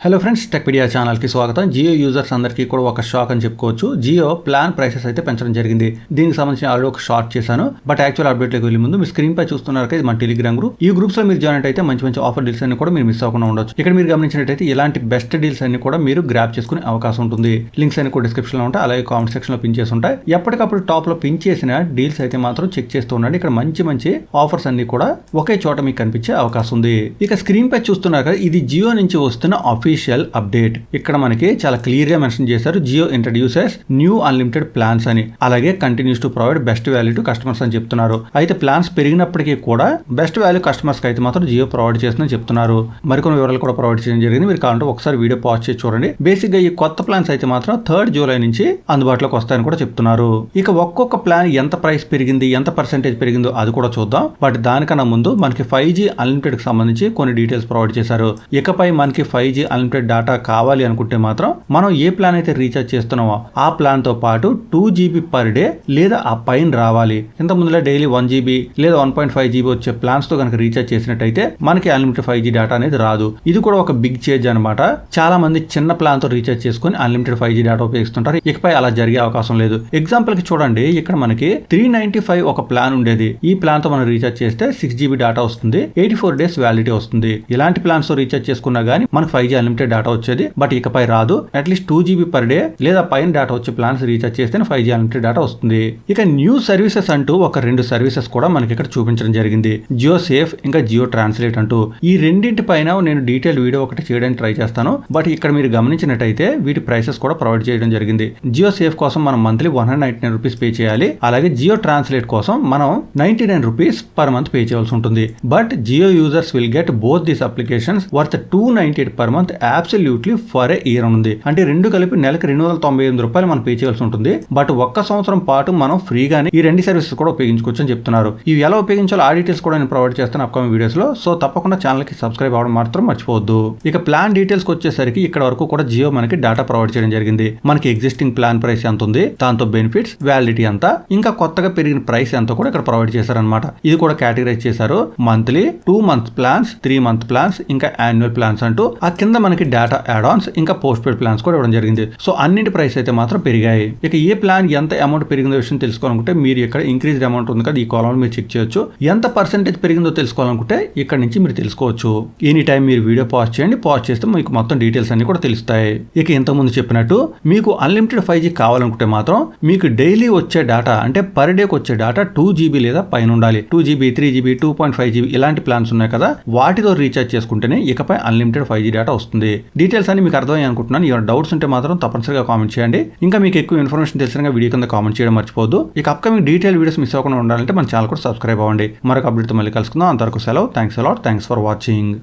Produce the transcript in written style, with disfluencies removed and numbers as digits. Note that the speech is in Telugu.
హలో ఫ్రెండ్స్, టెక్పీడియా ఛానల్కి స్వాగతం. జియో యూజర్స్ అందరికీ కూడా ఒక షాక్ అని చెప్పుకోవచ్చు. జియో ప్లాన్ ప్రైసెస్ అయితే పెంచడం జరిగింది. దీనికి సంబంధించి ఆల్రెడీ ఒక షార్ట్ చేశాను. బట్ యాక్చువల్ అప్డేట్లోకి వెళ్ళే ముందు మీ స్క్రీన్ పై చూస్తున్నారు ఇది మన టెలిగ్రామ్ గ్రూప్. ఈ గ్రూప్స్ లో మీరు జాయిన్ అయితే మంచి ఆఫర్ డీల్స్ అన్ని కూడా మీరు మిస్ అవ్వకుండా ఉండొచ్చు. ఇక్కడ మీరు గమనించినట్టయితే ఇలాంటి బెస్ట్ డీల్స్ అన్ని కూడా మీరు గ్రాప్ చేసుకునే అవకాశం ఉంటుంది. లింక్స్ అన్ని కూడా డిస్క్రిప్షన్ లో ఉంటాయి, అలాగే కామెంట్ సెక్షన్ లో పిన్ చేసి ఉంటాయి. ఎప్పటికప్పుడు టాప్ లో పిన్ చేసిన డీల్స్ అయితే మాత్రం చెక్ చేస్తూ ఉండండి. ఇక్కడ మంచి ఆఫర్స్ అన్ని కూడా ఒకే చోట మీకు కనిపించే అవకాశం ఉంది. ఇక స్క్రీన్ పై చూస్తున్నారు కదా, ఇది జియో నుంచి వస్తున్న అఫీషియల్ అప్డేట్. ఇక్కడ మనకి చాలా క్లియర్ గా మెన్షన్ చేశారు, Jio introduces new unlimited plans అని, అలాగే continues to provide best value to customers అని చెప్తున్నారు. అయితే ప్లాన్స్ పెరిగినప్పటికీ కూడా బెస్ట్ వాల్యూ కస్టమర్స్ కి అయితే మాత్రం జియో ప్రొవైడ్ చేస్తుందని చెప్తున్నారు. మరికొన్ని వివరాలు కూడా ప్రొవైడ్ చేయడం జరిగింది. మీరు కావాలంటే ఒకసారి వీడియో పాజ్ చేసి చూడండి. బేసిక్ గా ఈ కొత్త ప్లాన్స్ అయితే మాత్రం 3rd జూలై నుంచి అందుబాటులోకి వస్తాయని కూడా చెప్తున్నారు. ఇక ఒక్కొక్క ప్లాన్ ఎంత ప్రైస్ పెరిగింది, ఎంత పర్సెంటేజ్ పెరిగిందో అది కూడా చూద్దాం. బట్ దానికన్నా ముందు మనకి 5G అన్లిమిటెడ్ కి సంబంధించి కొన్ని డీటెయిల్స్ ప్రొవైడ్ చేశారు. ఇకపై మనకి 5G అన్లిమిటెడ్ డేటా కావాలి అనుకుంటే మాత్రం మనం ఏ ప్లాన్ అయితే రీఛార్జ్ చేస్తున్నామో ఆ ప్లాన్ తో పాటు 2 GB పర్ డే లేదా ఆ పైన రావాలి. ఇంత ముందులో డైలీ 1 GB లేదా 1.5 GB వచ్చే ప్లాన్స్ తో కనుక రీఛార్జ్ చేసినట్టయితే మనకి అన్లిమిటెడ్ 5G డేటా అనేది రాదు. ఇది కూడా ఒక బిగ్ చేంజ్ అనమాట. చాలా మంది చిన్న ప్లాన్ తో రీఛార్జ్ చేసుకుని అన్లిమిటెడ్ 5G డేటా ఉపయోగిస్తుంటారు. ఇకపై అలా జరిగే అవకాశం లేదు. ఎగ్జాంపుల్ కి చూడండి, ఇక్కడ మనకి 395 ఒక ప్లాన్ ఉండేది. ఈ ప్లాన్ తో మనం రీఛార్జ్ చేస్తే 6 GB డేటా వస్తుంది, 84 days వ్యాలిడిటీ వస్తుంది. ఇలాంటి ప్లాన్స్ తో రీఛార్జ్ చేసుకున్నా గానీ మనకు 5G అన్లిమిటెడ్ డేటా వచ్చేది. బట్ ఇకపై రాదు. అట్లీస్ట్ 2 GB పర్ డే లేదా పైన డేటా వచ్చే ప్లాన్స్ రీఛార్జ్ చేస్తే 5G అన్లిమిటెడ్ డేటా వస్తుంది. ఇక న్యూ సర్వీసెస్ అంటూ ఒక 2 సర్వీసెస్ కూడా మనకి ఇక్కడ చూపించడం జరిగింది, జియో సేఫ్ ఇంకా జియో ట్రాన్స్లేట్ అంటూ. ఈ రెండింటి పైన నేను డీటెయిల్ వీడియో ఒకటి చేయడానికి ట్రై చేస్తాను. బట్ ఇక్కడ మీరు గమనించినట్టయితే వీటి ప్రైసెస్ కూడా ప్రొవైడ్ చేయడం జరిగింది. జియో సేఫ్ కోసం మనం మంత్లీ 199 రూపీస్ పే చేయాలి. అలాగే జియో ట్రాన్స్లేట్ కోసం మనం 99 రూపీస్ పర్ మంత్ పే చేయాల్సి ఉంటుంది. But Jio users will get both these applications worth 298 per month absolutely for a year ఉంది. అంటే రెండు కలిపి నెలకి 298 రూపాయలు మనం పే చేయాల్సి ఉంటుంది. బట్ ఒక్క సంవత్సరం పాటు మనం ఫ్రీగానే ఈ 2 సర్వీసెస్ కూడా ఉపయోగించుకోవచ్చు అని చెప్తున్నారు. ఇవి ఎలా ఉపయోగించాలో ఆ డీటెయిల్స్ కూడా నేను ప్రొవైడ్ చేస్తాను అప్కమింగ్ వీడియోస్ లో. సో తప్పకుండా ఛానల్ కి సబ్స్క్రైబ్ అవ్వడం మాత్రం మర్చిపోవద్దు. ఇక ప్లాన్ డీటెయిల్స్ వచ్చేసరికి ఇక్కడ వరకు కూడా జియో మనకి డేటా ప్రొవైడ్ చేయడం జరిగింది. మనకి ఎగ్జిస్టింగ్ ప్లాన్ ప్రైస్ ఎంత ఉంది, దాంతో బెనిఫిట్స్, వ్యాలిడిటీ ఎంత, ఇంకా కొత్తగా పెరిగిన ప్రైస్ ఎంత కూడా ఇక్కడ ప్రొవైడ్ చేశారనమాట. ఇది కూడా కేటగిరైజ్ చేశారు. Monthly, 2 month plans, 3 month plans, ఇంకా యాన్యువల్ ప్లాన్స్ అంటూ. ఆ కింద మనకి డేటా యాడ్ ఆన్స్ ఇంకా పోస్ట్ పెయిడ్ ప్లాన్స్ కూడా ఇవ్వడం జరిగింది. సో అన్నింటి ప్రైస్ అయితే మాత్రం పెరిగాయి. ఇక ఏ ప్లాన్ ఎంత అమౌంట్ పెరిగిందో విషయం తెలుసుకోవాలనుకుంటే మీరు ఇక్కడ ఇంక్రీజ్ అమౌంట్ ఉంది కదా, ఈ కాలంలో మీరు చెక్ చేయొచ్చు. ఎంత పర్సెంటేజ్ పెరిగిందో తెలుసుకోవాలనుకుంటే ఇక్కడ నుంచి మీరు తెలుసుకోవచ్చు. ఎనీ టైం మీరు వీడియో పాజ్ చేయండి, పాజ్ చేస్తే మీకు మొత్తం డీటెయిల్స్ అన్ని కూడా తెలుస్తాయి. ఇక ఇంతకుముందు చెప్పినట్టు మీకు అన్లిమిటెడ్ 5G కావాలనుకుంటే మాత్రం మీకు డైలీ వచ్చే డేటా అంటే పర్ డేకి వచ్చే డేటా 2 GB లేదా పైన ఉండాలి. 2 GB, 3 GB, 2.5 GB ఇలాంటి ప్లాన్స్ ఉన్నాయి కదా, వాటితో రీఛార్జ్ చేసుకుంటేనే ఇకపై అన్లిమిటెడ్ 5G డేటా వస్తుంది. డీటెయిల్స్ అన్ని మీకు అర్థమయ్యాయి అనుకుంటున్నాను. ఎవరైనా డౌట్స్ ఉంటే మాత్రం తప్పనిసరిగా కామెంట్ చేయండి. ఇంకా మీకు ఎక్కువ ఇన్ఫర్మేషన్ తెలిసిన వీడియో కింద కామెంట్ చేయడం మర్చిపోవద్దు. ఇక అప్కమింగ్ డీటెయిల్ వీడియోస్ మిస్ అవ్వకుండా ఉండాలంటే మన ఛానల్ కూడా సబ్స్క్రైబ్ అవ్వండి. మరొక అప్డేట్తో మళ్ళీ కలుసుకుందాం. అంతవరకు సెలవు. Thanks a lot. Thanks for watching.